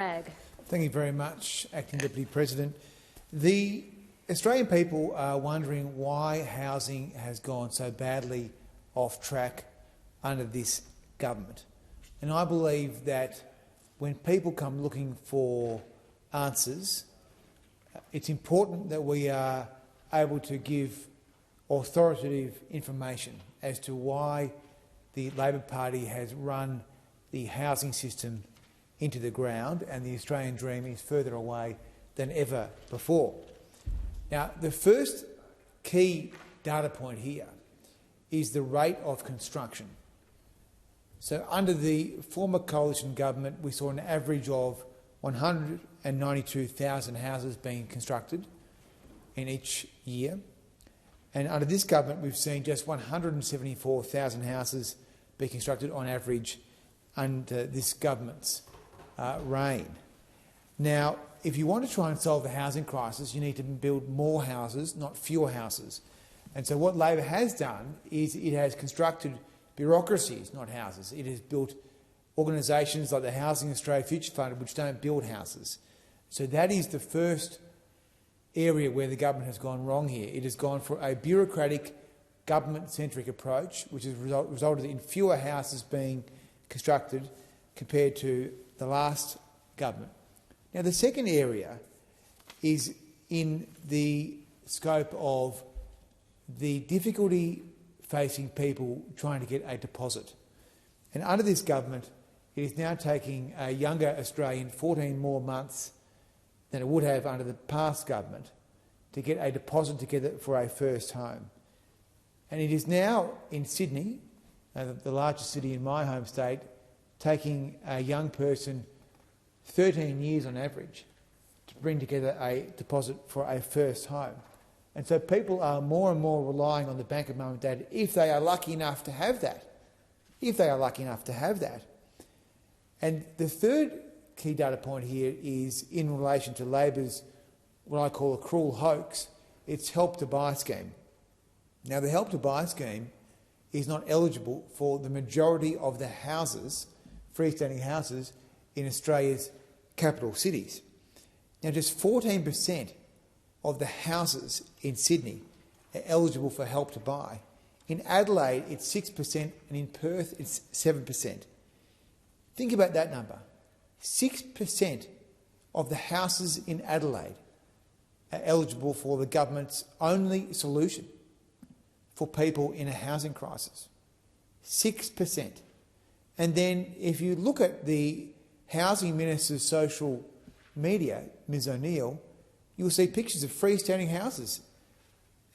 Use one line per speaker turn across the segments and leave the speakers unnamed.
Thank you very much, Acting Deputy President. The Australian people are wondering why housing has gone so badly off track under this government. And I believe that when people come looking for answers, it's important that we are able to give authoritative information as to why the Labor Party has run the housing system into the ground and the Australian dream is further away than ever before. Now, the first key data point here is the rate of construction. So under the former coalition government, we saw an average of 192,000 houses being constructed in each year. And under this government, we've seen just 174,000 houses be constructed on average under this government's reign. Now, if you want to try and solve the housing crisis, you need to build more houses, not fewer houses. And so what Labor has done is it has constructed bureaucracies, not houses. It has built organisations like the Housing Australia Future Fund, which don't build houses. So that is the first area where the government has gone wrong here. It has gone for a bureaucratic, government-centric approach, which has resulted in fewer houses being constructed compared to the last government. Now, the second area is in the scope of the difficulty facing people trying to get a deposit. And under this government, it is now taking a younger Australian 14 more months than it would have under the past government to get a deposit together for a first home. And it is now in Sydney, the largest city in my home state, taking a young person 13 years on average to bring together a deposit for a first home. And so people are more and more relying on the bank of mum and dad if they are lucky enough to have that. And the third key data point here is in relation to Labor's, what I call a cruel hoax, its Help to Buy scheme. Now, the Help to Buy scheme is not eligible for the majority of the houses, freestanding houses, in Australia's capital cities. Now, just 14% of the houses in Sydney are eligible for Help to Buy. In Adelaide, it's 6%, and in Perth, it's 7%. Think about that number. 6% of the houses in Adelaide are eligible for the government's only solution for people in a housing crisis. 6%. And then if you look at the Housing Minister's social media, Ms O'Neill, you will see pictures of freestanding houses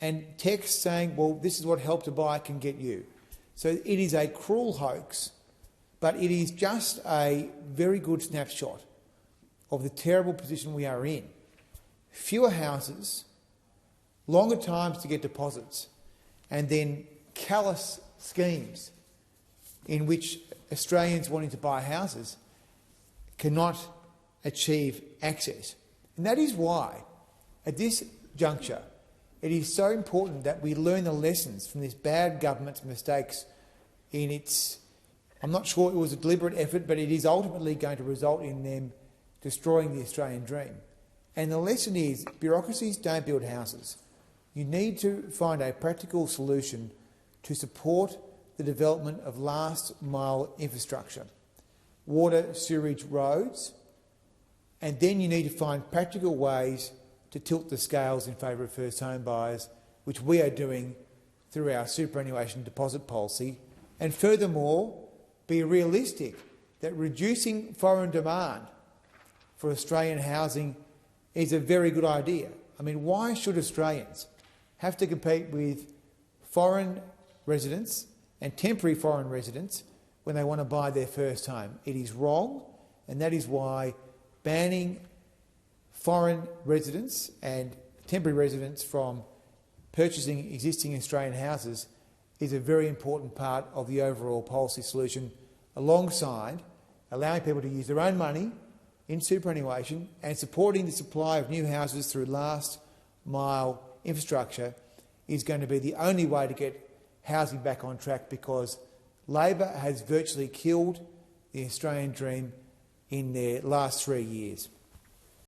and text saying, well, this is what Help to Buy can get you. So it is a cruel hoax, but it is just a very good snapshot of the terrible position we are in. Fewer houses, longer times to get deposits, and then callous schemes in which Australians wanting to buy houses cannot achieve access. And that is why, at this juncture, it is so important that we learn the lessons from this bad government's mistakes in its... I'm not sure it was a deliberate effort, but it is ultimately going to result in them destroying the Australian dream. And the lesson is, bureaucracies don't build houses. You need to find a practical solution to support the development of last-mile infrastructure, water, sewerage, roads, and then you need to find practical ways to tilt the scales in favour of first home buyers, which we are doing through our superannuation deposit policy, and furthermore, be realistic that reducing foreign demand for Australian housing is a very good idea. I mean, why should Australians have to compete with foreign residents and temporary foreign residents when they want to buy their first home? It is wrong, and that is why banning foreign residents and temporary residents from purchasing existing Australian houses is a very important part of the overall policy solution, alongside allowing people to use their own money in superannuation and supporting the supply of new houses through last-mile infrastructure is going to be the only way to get housing back on track, because Labor has virtually killed the Australian dream in their last 3 years.